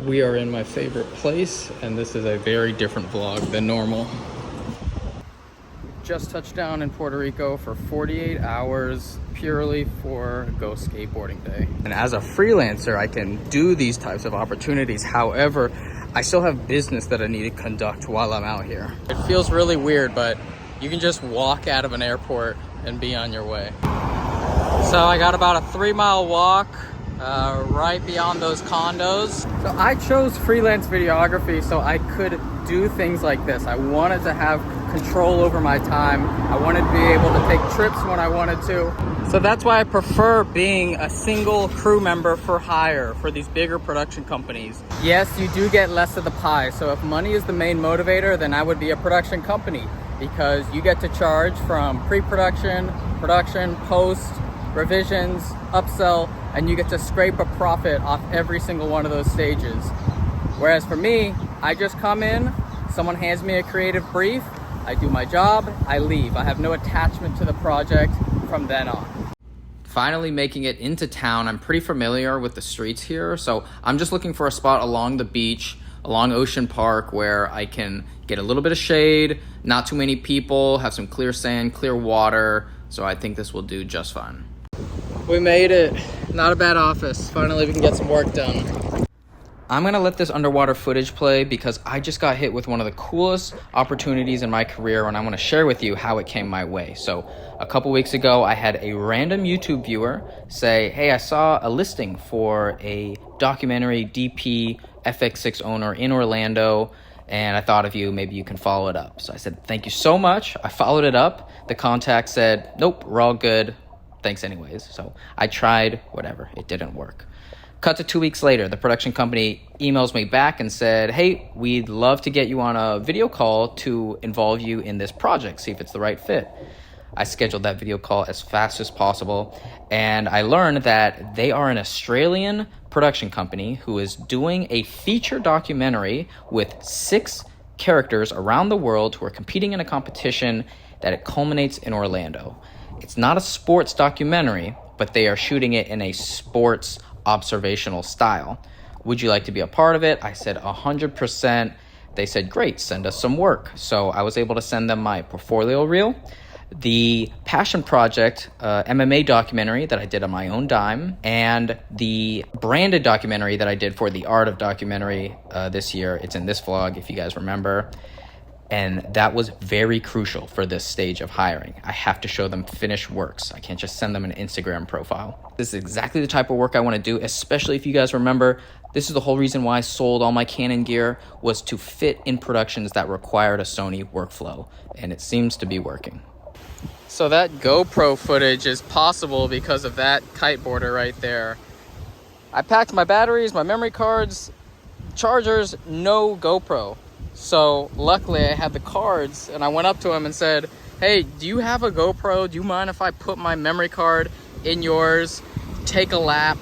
We are in my favorite place, and this is a very different vlog than normal. Just touched down in Puerto Rico for 48 hours purely for Go Skateboarding Day. And as a freelancer, I can do these types of opportunities. However, I still have business that I need to conduct while I'm out here. It feels really weird, but you can just walk out of an airport and be on your way. So I got about a 3-mile walk right beyond those condos. So I chose freelance videography so I could do things like this. I wanted to have control over my time. I wanted to be able to take trips when I wanted to. So that's why I prefer being a single crew member for hire for these bigger production companies. Yes, you do get less of the pie. So if money is the main motivator, then I would be a production company, because you get to charge from pre-production, production, post, revisions, upsell, and you get to scrape a profit off every single one of those stages. Whereas for me, I just come in, someone hands me a creative brief, I do my job, I leave. I have no attachment to the project from then on. Finally making it into town. I'm pretty familiar with the streets here, so I'm just looking for a spot along the beach, along Ocean Park, where I can get a little bit of shade, not too many people, have some clear sand, clear water, so I think this will do just fine. We made it. Not a bad office. Finally, we can get some work done. I'm gonna let this underwater footage play because I just got hit with one of the coolest opportunities in my career, and I wanna share with you how it came my way. So a couple weeks ago, I had a random YouTube viewer say, hey, I saw a listing for a documentary DP FX6 owner in Orlando, and I thought of you, maybe you can follow it up. So I said, thank you so much. I followed it up. The contact said, nope, we're all good. Thanks anyways. So I tried, whatever, it didn't work. Cut to 2 weeks later, the production company emails me back and said, hey, we'd love to get you on a video call to involve you in this project, see if it's the right fit. I scheduled that video call as fast as possible, and I learned that they are an Australian production company who is doing a feature documentary with 6 characters around the world who are competing in a competition that it culminates in Orlando. It's not a sports documentary, but they are shooting it in a sports observational style. Would you like to be a part of it? I said 100%. They said, great, send us some work. So I was able to send them my portfolio reel, the passion project MMA documentary that I did on my own dime, and the branded documentary that I did for the Art of Documentary this year. It's in this vlog, if you guys remember. And that was very crucial for this stage of hiring. I have to show them finished works. I can't just send them an Instagram profile. This is exactly the type of work I want to do, especially if you guys remember, this is the whole reason why I sold all my Canon gear, was to fit in productions that required a Sony workflow. And it seems to be working. So that GoPro footage is possible because of that kiteboarder right there. I packed my batteries, my memory cards, chargers, no GoPro. So luckily I had the cards, and I went up to him and said, hey, do you have a GoPro? Do you mind if I put my memory card in yours, take a lap,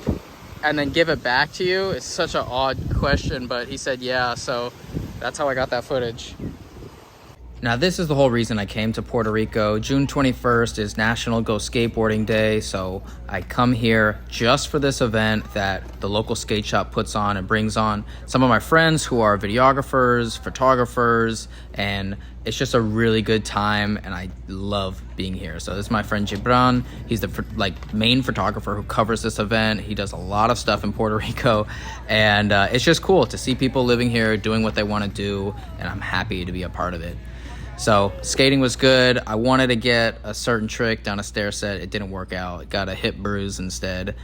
and then give it back to you? It's such an odd question, but he said yeah, so that's how I got that footage. Now, this is the whole reason I came to Puerto Rico. June 21st is National Go Skateboarding Day, so I come here just for this event that the local skate shop puts on and brings on some of my friends who are videographers, photographers, and it's just a really good time, and I love being here. So this is my friend Gibran. He's the main photographer who covers this event. He does a lot of stuff in Puerto Rico, and it's just cool to see people living here doing what they want to do, and I'm happy to be a part of it. So skating was good. I wanted to get a certain trick down a stair set. It didn't work out. Got a hip bruise instead.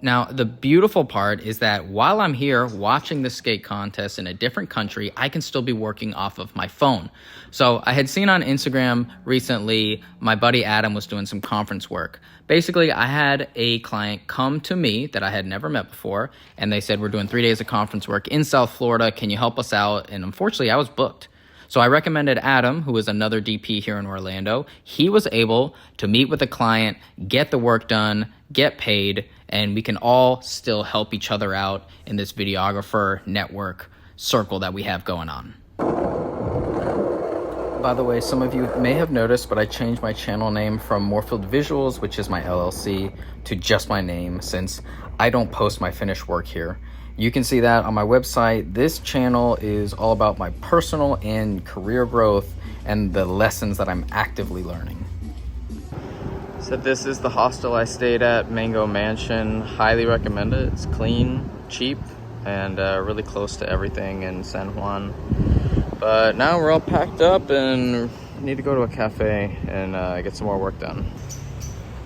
Now, the beautiful part is that while I'm here watching the skate contest in a different country, I can still be working off of my phone. So I had seen on Instagram recently, my buddy Adam was doing some conference work. Basically, I had a client come to me that I had never met before, and they said, we're doing 3 days of conference work in South Florida. Can you help us out? And unfortunately, I was booked. So I recommended Adam, who is another DP here in Orlando. He was able to meet with the client, get the work done, get paid, and we can all still help each other out in this videographer network circle that we have going on. By the way, some of you may have noticed, but I changed my channel name from Morefield Visuals, which is my LLC, to just my name, since I don't post my finished work here. You can see that on my website. This channel is all about my personal and career growth and the lessons that I'm actively learning. So this is the hostel I stayed at, Mango Mansion. Highly recommend it. It's clean, cheap, and really close to everything in San Juan. But now we're all packed up and need to go to a cafe and get some more work done.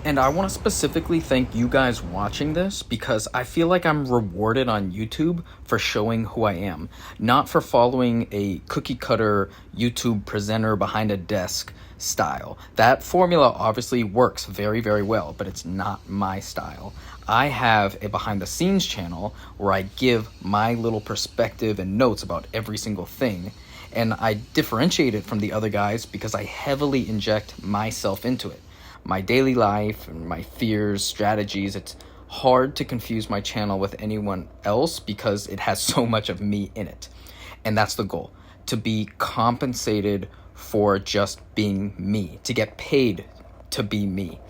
And I want to specifically thank you guys watching this because I feel like I'm rewarded on YouTube for showing who I am, not for following a cookie cutter YouTube presenter behind a desk style. That formula obviously works very, very well, but it's not my style. I have a behind the scenes channel where I give my little perspective and notes about every single thing. And I differentiate it from the other guys because I heavily inject myself into it. My daily life and my fears, strategies. It's hard to confuse my channel with anyone else because it has so much of me in it. And that's the goal, to be compensated for just being me, to get paid to be me.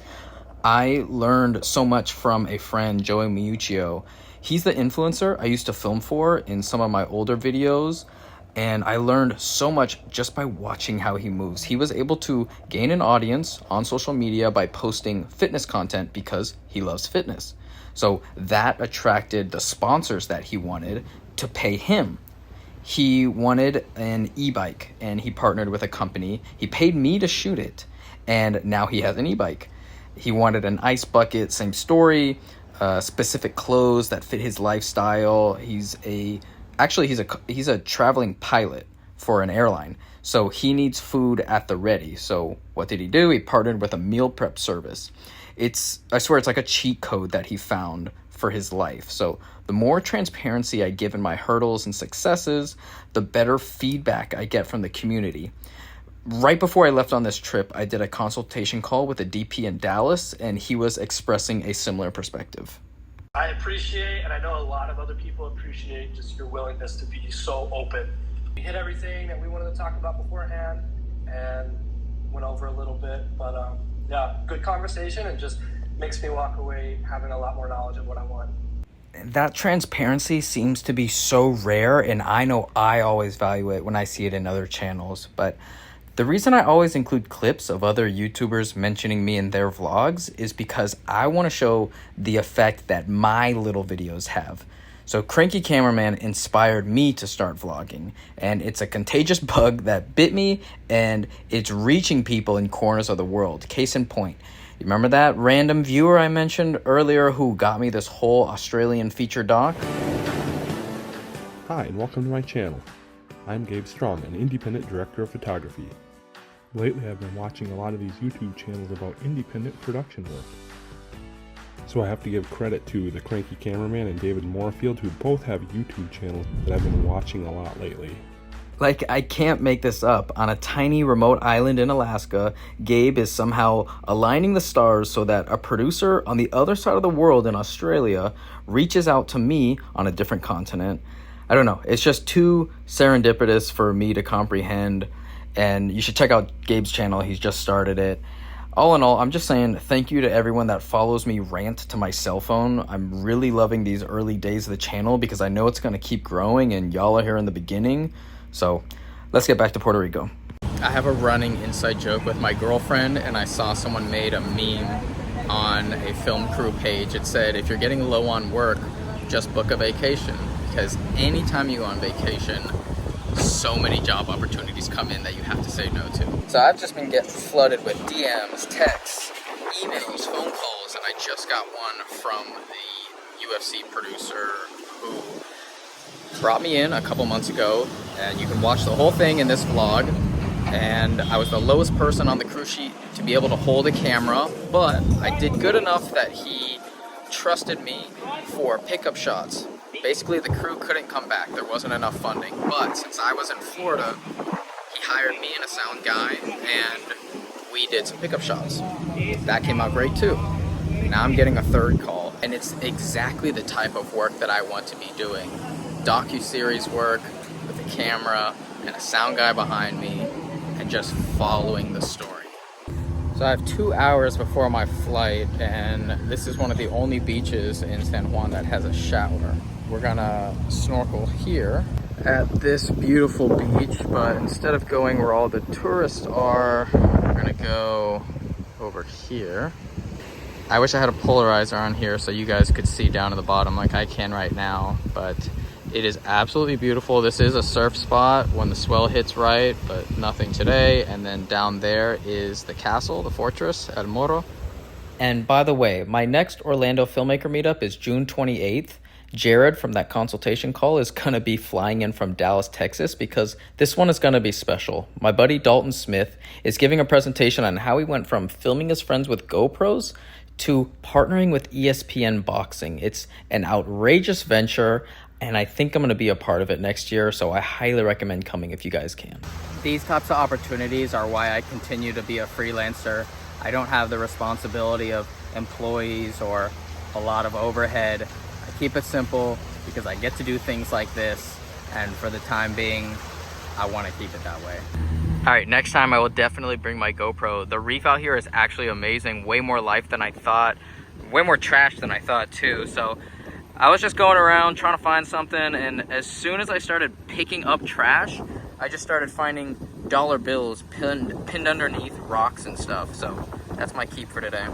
I learned so much from a friend, Joey Miuccio. He's the influencer I used to film for in some of my older videos. And I learned so much just by watching how he moves. He was able to gain an audience on social media by posting fitness content because he loves fitness. So that attracted the sponsors that he wanted to pay him. He wanted an e-bike and he partnered with a company. He paid me to shoot it and now he has an e-bike. He wanted an ice bucket, same story, specific clothes that fit his lifestyle. He's a traveling pilot for an airline, so he needs food at the ready. So what did he do? He partnered with a meal prep service. I swear it's like a cheat code that he found for his life. So the more transparency I give in my hurdles and successes, the better feedback I get from the community. Right before I left on this trip, I did a consultation call with a DP in Dallas, and he was expressing a similar perspective. I appreciate, and I know a lot of other people appreciate, just your willingness to be so open. We hit everything that we wanted to talk about beforehand and went over a little bit, but yeah, good conversation, and just makes me walk away having a lot more knowledge of what I want. That transparency seems to be so rare, and I know I always value it when I see it in other channels, but the reason I always include clips of other YouTubers mentioning me in their vlogs is because I want to show the effect that my little videos have. So Cranky Cameraman inspired me to start vlogging, and it's a contagious bug that bit me, and it's reaching people in corners of the world. Case in point, you remember that random viewer I mentioned earlier who got me this whole Australian feature doc? Hi, and welcome to my channel. I'm Gabe Strong, an independent director of photography. Lately, I've been watching a lot of these YouTube channels about independent production work. So I have to give credit to the Cranky Cameraman and David Moorfield, who both have YouTube channels that I've been watching a lot lately. Like, I can't make this up. On a tiny remote island in Alaska, Gabe is somehow aligning the stars so that a producer on the other side of the world in Australia reaches out to me on a different continent. I don't know. It's just too serendipitous for me to comprehend. And you should check out Gabe's channel. He's just started it. All in all, I'm just saying thank you to everyone that follows me rant to my cell phone. I'm really loving these early days of the channel because I know it's going to keep growing and y'all are here in the beginning. So let's get back to Puerto Rico. I have a running inside joke with my girlfriend, and I saw someone made a meme on a film crew page. It said, if you're getting low on work, just book a vacation, because anytime you go on vacation, so many job opportunities come in that you have to say no to. So I've just been getting flooded with DMs, texts, emails, phone calls, and I just got one from the UFC producer who brought me in a couple months ago, and you can watch the whole thing in this vlog. And I was the lowest person on the crew sheet to be able to hold a camera, but I did good enough that he trusted me for pickup shots. Basically, the crew couldn't come back. There wasn't enough funding. But since I was in Florida, he hired me and a sound guy, and we did some pickup shots. That came out great too. Now I'm getting a third call, and it's exactly the type of work that I want to be doing. Docu-series work with a camera and a sound guy behind me, and just following the story. So I have 2 hours before my flight, and this is one of the only beaches in San Juan that has a shower. we're gonna snorkel here at this beautiful beach, but instead of going where all the tourists are, we're gonna go over here. I wish I had a polarizer on here so you guys could see down to the bottom like I can right now, but it is absolutely beautiful. This is a surf spot when the swell hits right, but nothing today. And then down there is the castle, the fortress, El Morro. And by the way, my next Orlando Filmmaker meetup is June 28th. Jared from that consultation call is going to be flying in from Dallas, Texas, because this one is going to be special. My buddy Dalton Smith is giving a presentation on how he went from filming his friends with GoPros to partnering with ESPN Boxing. It's an outrageous venture, and I think I'm going to be a part of it next year, so I highly recommend coming if you guys can. These types of opportunities are why I continue to be a freelancer. I don't have the responsibility of employees or a lot of overhead. I keep it simple because I get to do things like this, and for the time being, I want to keep it that way. All right, next time I will definitely bring my GoPro. The reef out here is actually amazing, way more life than I thought, way more trash than I thought too. So I was just going around trying to find something, and as soon as I started picking up trash, I just started finding dollar bills pinned underneath rocks and stuff. So that's my keep for today.